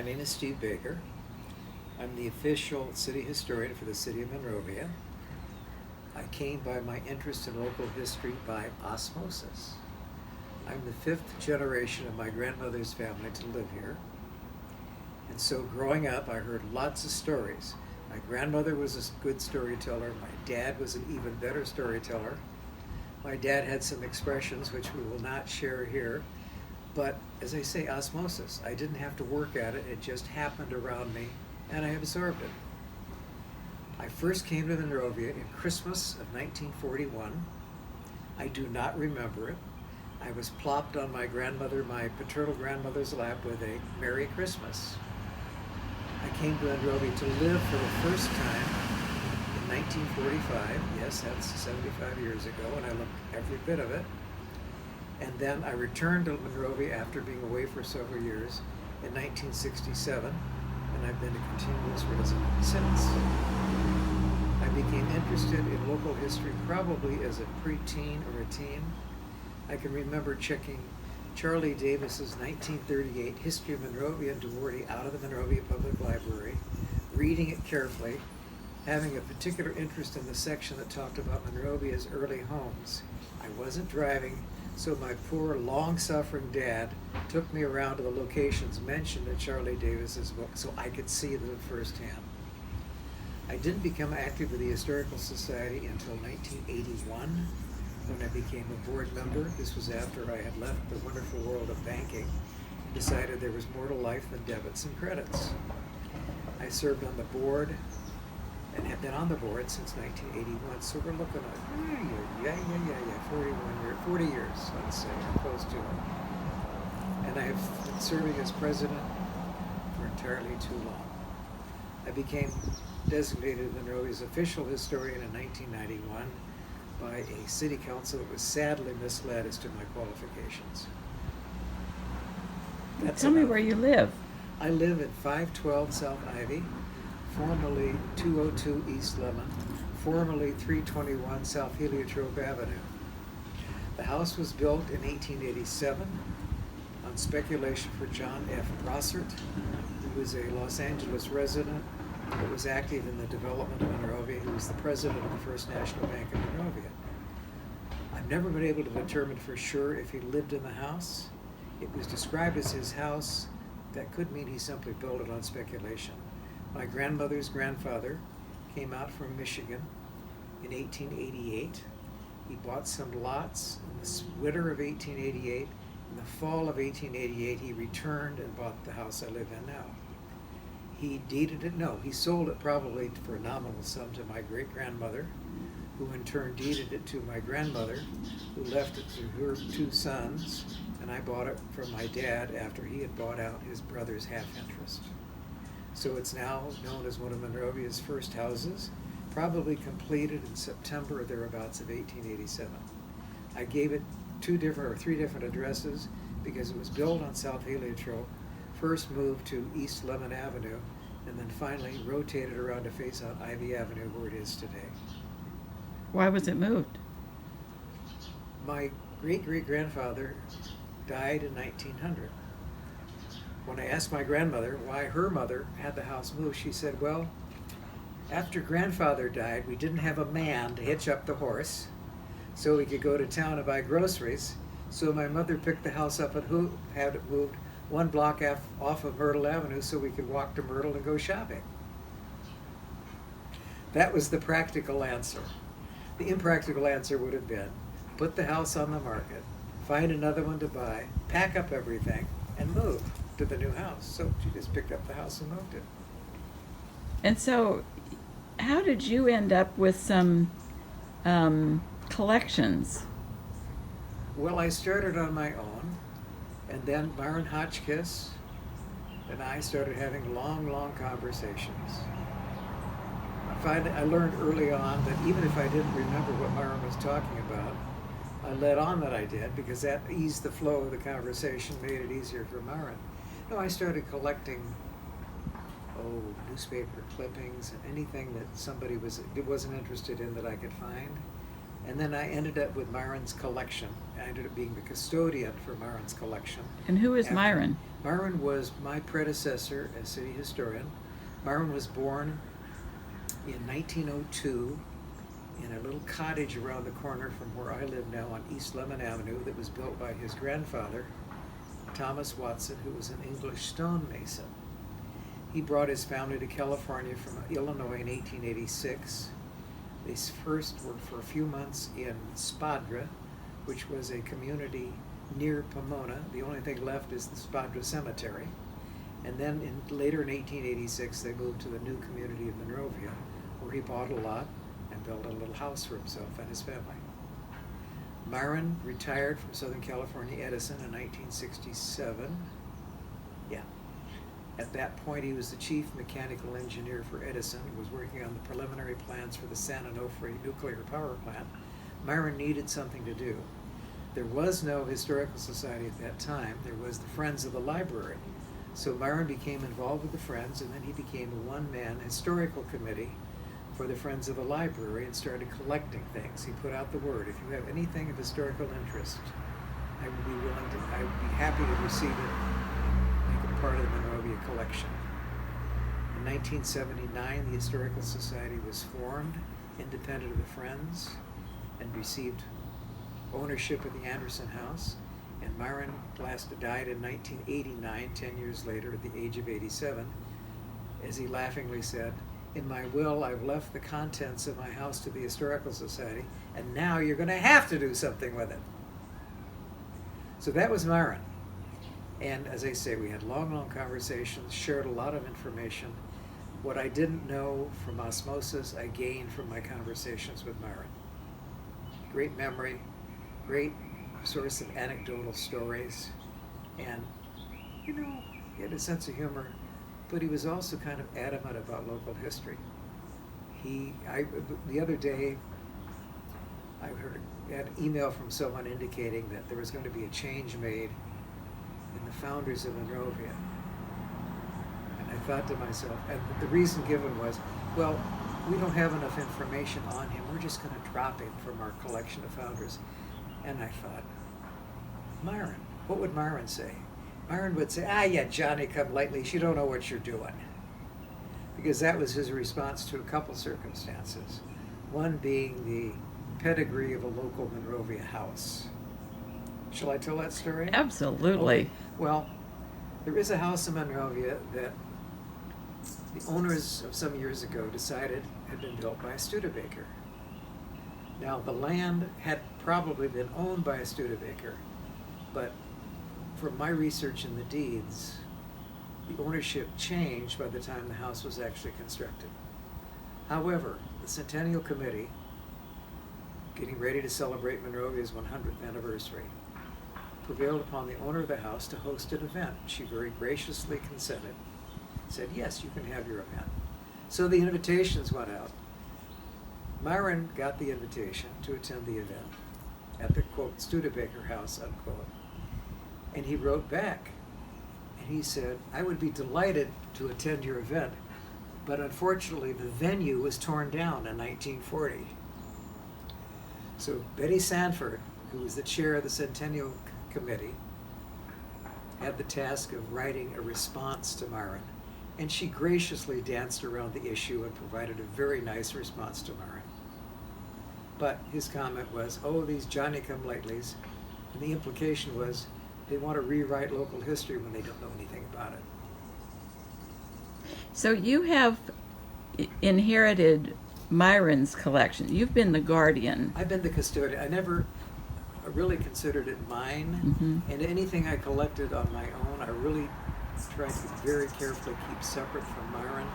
name is Steve Baker. I'm the official city historian for the city of Monrovia. I came by my interest in local history by osmosis. I'm the fifth generation of my grandmother's family to live here. And so growing up, I heard lots of stories. My grandmother was a good storyteller. My dad was an even better storyteller. My dad had some expressions which we will not share here. But as I say, osmosis. I didn't have to work at it. It just happened around me, and I absorbed it. I first came to Monrovia in Christmas of 1941. I do not remember it. I was plopped on my paternal grandmother's lap with a Merry Christmas. I came to Monrovia to live for the first time in 1945. Yes, that's 75 years ago, and I loved every bit of it. And then I returned to Monrovia after being away for several years in 1967, and I've been a continuous resident since. I became interested in local history probably as a preteen or a teen. I can remember checking Charlie Davis's 1938 History of Monrovia and Duarte out of the Monrovia Public Library, reading it carefully, having a particular interest in the section that talked about Monrovia's early homes. I wasn't driving, so my poor, long-suffering dad took me around to the locations mentioned in Charlie Davis's book so I could see them firsthand. I didn't become active with the Historical Society until 1981, when I became a board member. This was after I had left the wonderful world of banking, decided there was more to life than debits and credits. I served on the board and have been on the board since 1981, so we're looking at 40 years, let's say, or close to it. And I have been serving as president for entirely too long. I became designated Monrovia's official historian in 1991 by a city council that was sadly misled as to my qualifications. Tell me where you live. I live at 512 South Ivy, formerly 202 East Lemon, formerly 321 South Heliotrope Avenue. The house was built in 1887 on speculation for John F. Brossart, who was a Los Angeles resident but was active in the development of Monrovia. He was the president of the First National Bank of Monrovia. I've never been able to determine for sure if he lived in the house. It was described as his house. That could mean he simply built it on speculation. My grandmother's grandfather came out from Michigan in 1888. He bought some lots in the winter of 1888. In the fall of 1888, he returned and bought the house I live in now. He deeded it, no, he sold it probably for a nominal sum to my great-grandmother, who in turn deeded it to my grandmother, who left it to her two sons, and I bought it from my dad after he had bought out his brother's half-interest. So it's now known as one of Monrovia's first houses, probably completed in September or thereabouts of 1887. I gave it three different addresses because it was built on South Heliotrope, first moved to East Lemon Avenue, and then finally rotated around to face out Ivy Avenue where it is today. Why was it moved? My great-great-grandfather died in 1900. When I asked my grandmother why her mother had the house moved, she said, well, after grandfather died, we didn't have a man to hitch up the horse so we could go to town and buy groceries. So my mother picked the house up and had it moved one block off of Myrtle Avenue so we could walk to Myrtle and go shopping. That was the practical answer. The impractical answer would have been, put the house on the market, find another one to buy, pack up everything, and move to the new house. So she just picked up the house and moved it. And so, how did you end up with some collections? Well, I started on my own. And then Myron Hotchkiss and I started having long, long conversations. I learned early on that even if I didn't remember what Myron was talking about, I let on that I did because that eased the flow of the conversation, made it easier for Myron. No, I started collecting newspaper clippings and anything that somebody wasn't interested in that I could find. And then I ended up with Myrons Collection. I ended up being the custodian for Myrons Collection. And who is After- Myron? Myron was my predecessor as city historian. Myron was born in 1902 in a little cottage around the corner from where I live now on East Lemon Avenue that was built by his grandfather, Thomas Watson, who was an English stonemason. He brought his family to California from Illinois in 1886. They first were for a few months in Spadra, which was a community near Pomona. The only thing left is the Spadra Cemetery. And then later in 1886, they moved to the new community of Monrovia, where he bought a lot and built a little house for himself and his family. Myron retired from Southern California Edison in 1967. Yeah. At that point, he was the chief mechanical engineer for Edison. He was working on the preliminary plans for the San Onofre nuclear power plant. Myron needed something to do. There was no historical society at that time. There was the Friends of the Library. So Myron became involved with the Friends, and then he became a one-man historical committee for the Friends of the Library and started collecting things. He put out the word, if you have anything of historical interest, I would be happy to receive it and make it part of the Monrovia collection. In 1979, the Historical Society was formed, independent of the Friends, and received ownership of the Anderson House. And Myron died in 1989, 10 years later, at the age of 87. As he laughingly said, "In my will, I've left the contents of my house to the Historical Society, and now you're going to have to do something with it." So that was Myron. And as I say, we had long conversations, shared a lot of information. What I didn't know from osmosis, I gained from my conversations with Myron. Great memory, great source of anecdotal stories, and, he had a sense of humor, but he was also kind of adamant about local history. The other day, I had an email from someone indicating that there was going to be a change made in the founders of Monrovia. And I thought to myself, and the reason given was, well, we don't have enough information on him. We're just going to drop him from our collection of founders. And I thought, Myron, what would Myron say? Myron would say, yeah, Johnny-come-latelys, you don't know what you're doing. Because that was his response to a couple circumstances. One being the pedigree of a local Monrovia house. Shall I tell that story? Absolutely. Okay. Well, there is a house in Monrovia that the owners of some years ago decided had been built by a Studebaker. Now, the land had probably been owned by a Studebaker, but from my research in the deeds, the ownership changed by the time the house was actually constructed. However, the Centennial Committee, getting ready to celebrate Monrovia's 100th anniversary, prevailed upon the owner of the house to host an event. She very graciously consented, said, yes, you can have your event. So the invitations went out. Myron got the invitation to attend the event at the, quote, Studebaker house, unquote. And he wrote back, and he said, I would be delighted to attend your event, but unfortunately the venue was torn down in 1940. So Betty Sanford, who was the chair of the Centennial Committee, had the task of writing a response to Myron, and she graciously danced around the issue and provided a very nice response to Myron. But his comment was, these Johnny-come-latelys, and the implication was they want to rewrite local history when they don't know anything about it. So you have inherited Myrons Collection. You've been the guardian. I've been the custodian. I never really considered it mine, and anything I collected on my own, I really tried to very carefully keep separate from Myron,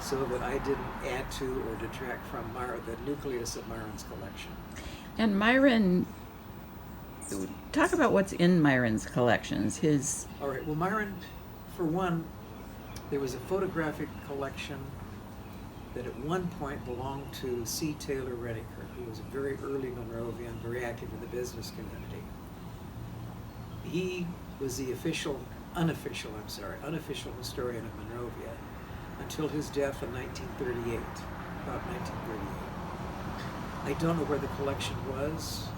so that I didn't add to or detract from the nucleus of Myrons Collection. And Myron, talk about what's in Myrons Collections. All right, well, Myron, for one, there was a photographic collection that at one point belonged to C. Taylor Rediker, who was a very early Monrovian, very active in the business community. He was the unofficial historian of Monrovia until his death in 1938, about 1938. I don't know where the collection was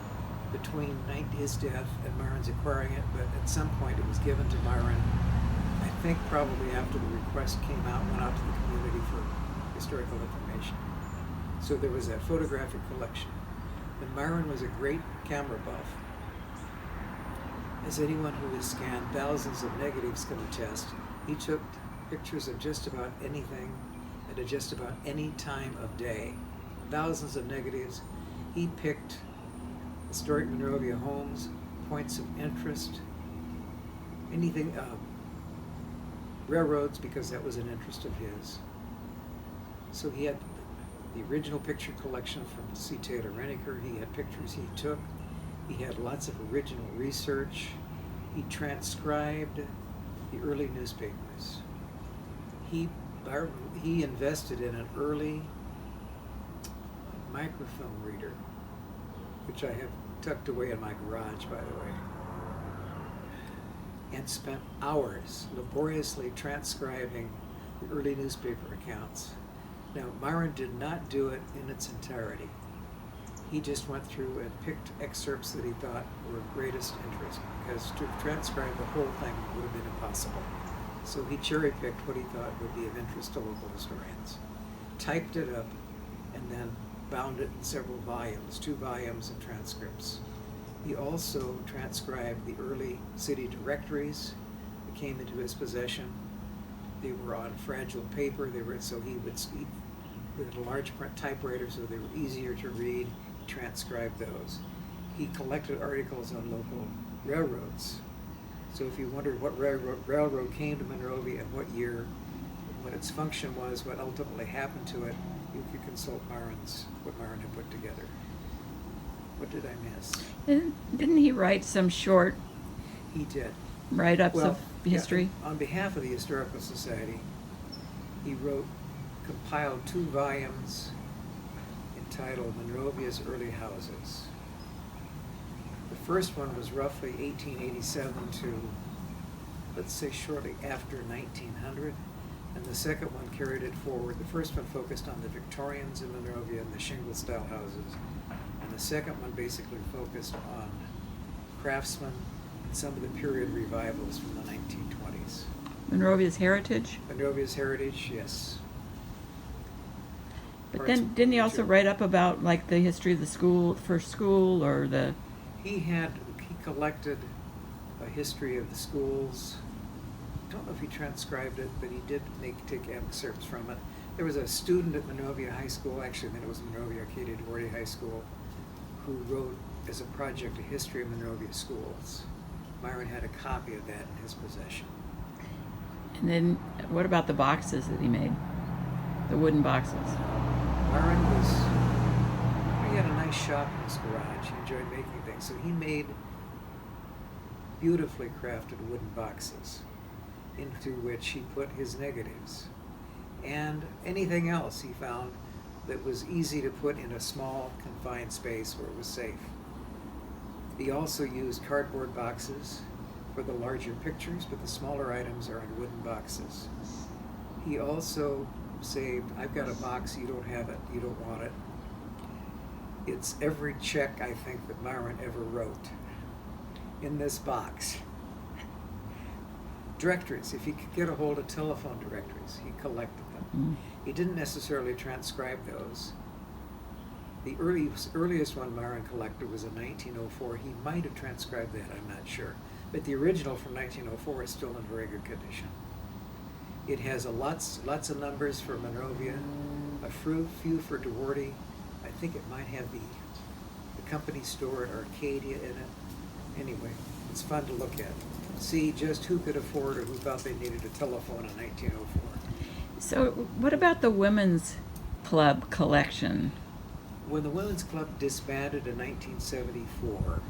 between his death and Myron's acquiring it, but at some point it was given to Myron. I think probably after the request went out to the community for historical information. So there was that photographic collection. And Myron was a great camera buff. As anyone who has scanned thousands of negatives can attest, he took pictures of just about anything and at just about any time of day. Thousands of negatives. He picked historic Monrovia homes, points of interest, anything, railroads, because that was an interest of his. So he had the original picture collection from C. Taylor Reniker. He had pictures he took. He had lots of original research. He transcribed the early newspapers. He invested in an early microfilm reader, which I have tucked away in my garage, by the way, and spent hours laboriously transcribing the early newspaper accounts. Now, Myron did not do it in its entirety. He just went through and picked excerpts that he thought were of greatest interest, because to transcribe the whole thing would have been impossible. So he cherry-picked what he thought would be of interest to local historians, typed it up, and then bound it in several volumes, 2 volumes of transcripts. He also transcribed the early city directories that came into his possession. They were on fragile paper. He had a large print typewriter, so they were easier to read. He transcribed those. He collected articles on local railroads. So if you wondered what railroad came to Monrovia and what year, what its function was, what ultimately happened to it, you could consult what Myron had put together. What did I miss? Didn't he write some short He did. write-ups of Yeah, history? on behalf of the Historical Society, he compiled 2 volumes entitled Monrovia's Early Houses. The first one was roughly 1887 to, let's say, shortly after 1900, and the second one carried it forward. The first one focused on the Victorians in Monrovia and the shingle-style houses, and the second one basically focused on craftsmen and some of the period revivals from the 1920s. Monrovia's heritage? Monrovia's heritage, yes. But Parts then of didn't he also furniture. write up about like the history of the first school, or the... He collected a history of the schools. I don't know if he transcribed it, but he did take excerpts from it. There was a student at Monrovia High School, actually then it was Monrovia Arcadia Duarte High School, who wrote as a project a history of Monrovia schools. Myron had a copy of that in his possession. And then what about the boxes that he made? The wooden boxes? He had a nice shop in his garage. He enjoyed making things. So he made beautifully crafted wooden boxes into which he put his negatives and anything else he found that was easy to put in a small, confined space where it was safe. He also used cardboard boxes for the larger pictures, but the smaller items are in wooden boxes. He also saved, I've got a box, you don't have it, you don't want it. It's every check, I think, that Myron ever wrote in this box. Directories, if he could get a hold of telephone directories, he collected them. He didn't necessarily transcribe those. The earliest one Myron collected was in 1904. He might have transcribed that, I'm not sure. But the original from 1904 is still in very good condition. It has lots of numbers for Monrovia, a few for Duarte. I think it might have the company store at Arcadia in it. Anyway, it's fun to look at. See just who could afford or who thought they needed a telephone in 1904. So what about the Women's Club collection? When the Women's Club disbanded in 1974,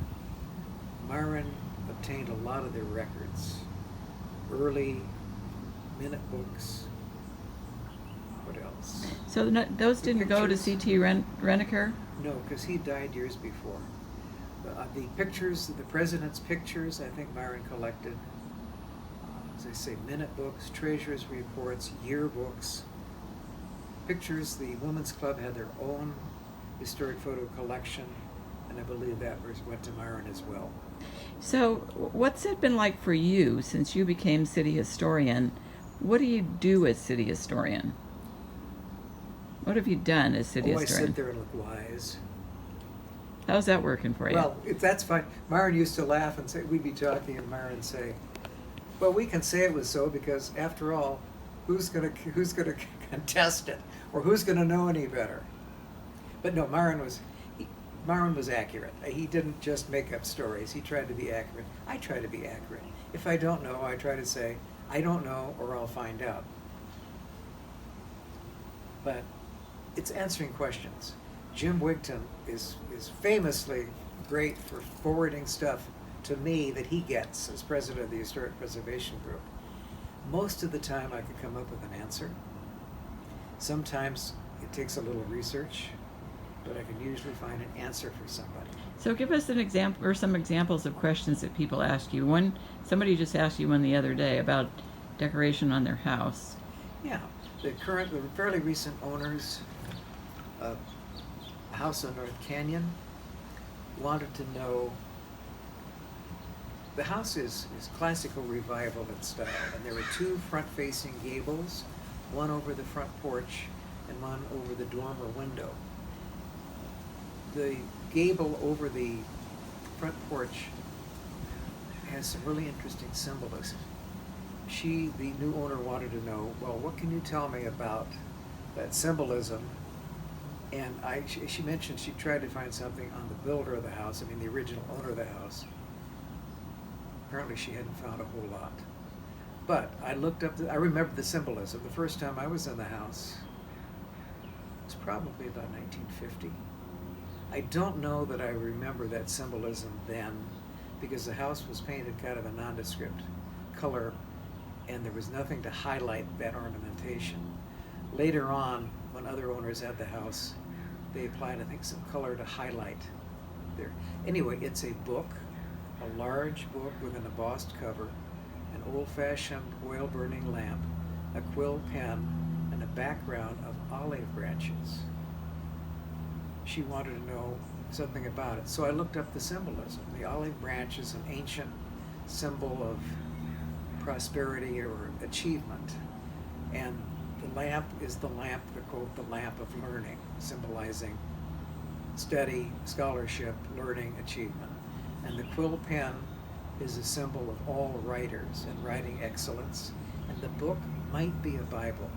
Myron obtained a lot of their records. Early minute books. What else? So those didn't go to pictures. C.T. Reniker? No, because he died years before. The pictures, the president's pictures, I think Myron collected. As I say, minute books, treasurer's reports, yearbooks. Pictures, the Women's Club had their own historic photo collection, and I believe that went to Myron as well. So, what's it been like for you since you became city historian? What do you do as city historian? What have you done as city I historian? sit there and look wise. How's that working for you? Well, if that's fine. Myron used to laugh and say, we'd be talking, and Myron would say, well, we can say it was so because, after all, who's gonna contest it, or who's gonna know any better? But no, Myron was accurate. He didn't just make up stories. He tried to be accurate. I try to be accurate. If I don't know, I try to say, I don't know, or I'll find out. But it's answering questions. Jim Wigton is famously great for forwarding stuff to me that he gets as president of the Historic Preservation Group. Most of the time I can come up with an answer. Sometimes it takes a little research, but I can usually find an answer for somebody. So give us an example or some examples of questions that people ask you. Somebody just asked you one the other day about decoration on their the fairly recent owners of a house on North Canyon wanted to know. The house is classical revival in style, and there are two front-facing gables, one over the front porch and one over the dormer window. The gable over the front porch has some really interesting symbolism. The new owner, wanted to know, well, what can you tell me about that symbolism? And she mentioned she tried to find something on the builder of the house, the original owner of the house. Apparently she hadn't found a whole lot. But I looked up, I remember the symbolism. The first time I was in the house, it was probably about 1950. I don't know that I remember that symbolism then, because the house was painted kind of a nondescript color, and there was nothing to highlight that ornamentation. Later on, when other owners had the house, they applied, I think, some color to highlight there. Anyway, it's a book, a large book with an embossed cover, an old-fashioned oil-burning lamp, a quill pen, and a background of olive branches. She wanted to know something about it. So I looked up the symbolism. The olive branch is an ancient symbol of prosperity or achievement. And the lamp is the lamp, the lamp of learning, symbolizing study, scholarship, learning, achievement. And the quill pen is a symbol of all writers and writing excellence. And the book might be a Bible.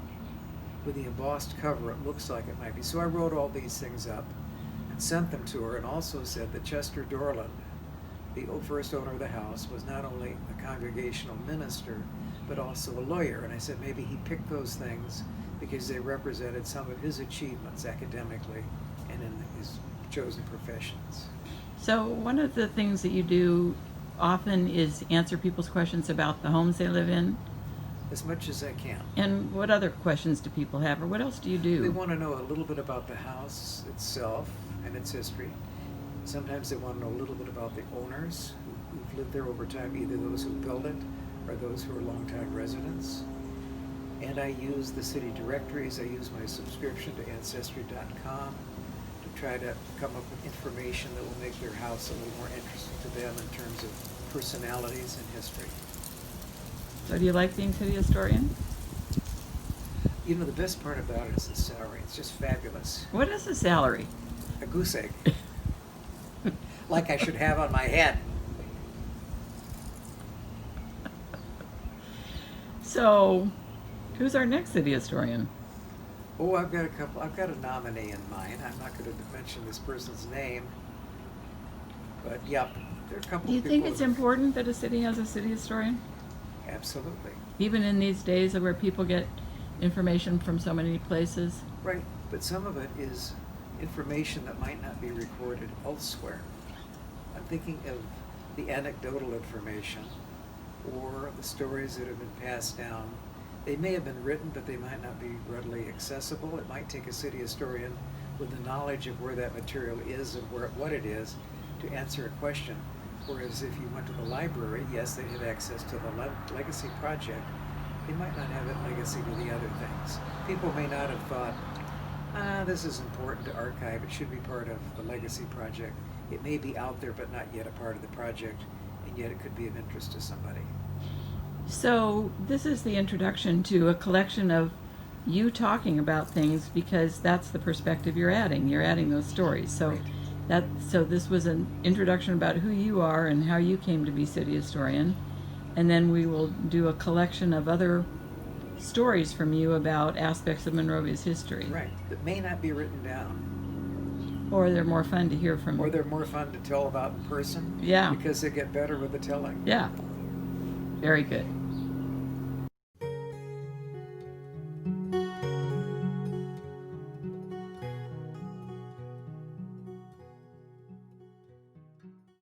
With the embossed cover, it looks like it might be. So I wrote all these things up and sent them to her, and also said that Chester Dorland, the first owner of the house, was not only a congregational minister, but also a lawyer. And I said maybe he picked those things because they represented some of his achievements academically and in his chosen professions. So one of the things that you do often is answer people's questions about the homes they live in. As much as I can. And what other questions do people have, or what else do you do? They want to know a little bit about the house itself and its history. Sometimes they want to know a little bit about the owners who've lived there over time, either those who built it or those who are longtime residents. And I use the city directories. I use my subscription to Ancestry.com to try to come up with information that will make their house a little more interesting to them in terms of personalities and history. So do you like being city historian? You know, the best part about it is the salary. It's just fabulous. What is the salary? A goose egg. Like I should have on my head. So, who's our next city historian? Oh, I've got a nominee in mind. I'm not going to mention this person's name. But, yep, there are a couple Do you of people. think it's important that a city has a city historian? Absolutely. Even in these days where people get information from so many places? Right, but some of it is information that might not be recorded elsewhere. I'm thinking of the anecdotal information or the stories that have been passed down. They may have been written, but they might not be readily accessible. It might take a city historian with the knowledge of where that material is and what it is to answer a question. Whereas if you went to the library, yes, they have access to the Legacy Project. They might not have that legacy to the other things. People may not have thought This is important to archive. It should be part of the legacy project. It may be out there, but not yet a part of the project, and yet it could be of interest to somebody. So this is the introduction to a collection of you talking about things, because that's the perspective you're adding. You're adding those stories. So Right. so this was an introduction about who you are and how you came to be city historian. And then we will do a collection of other stories from you about aspects of Monrovia's history. Right. That may not be written down. Or they're more fun to hear from. Or they're more fun to tell about in person. Yeah. Because they get better with the telling. Yeah. Very good.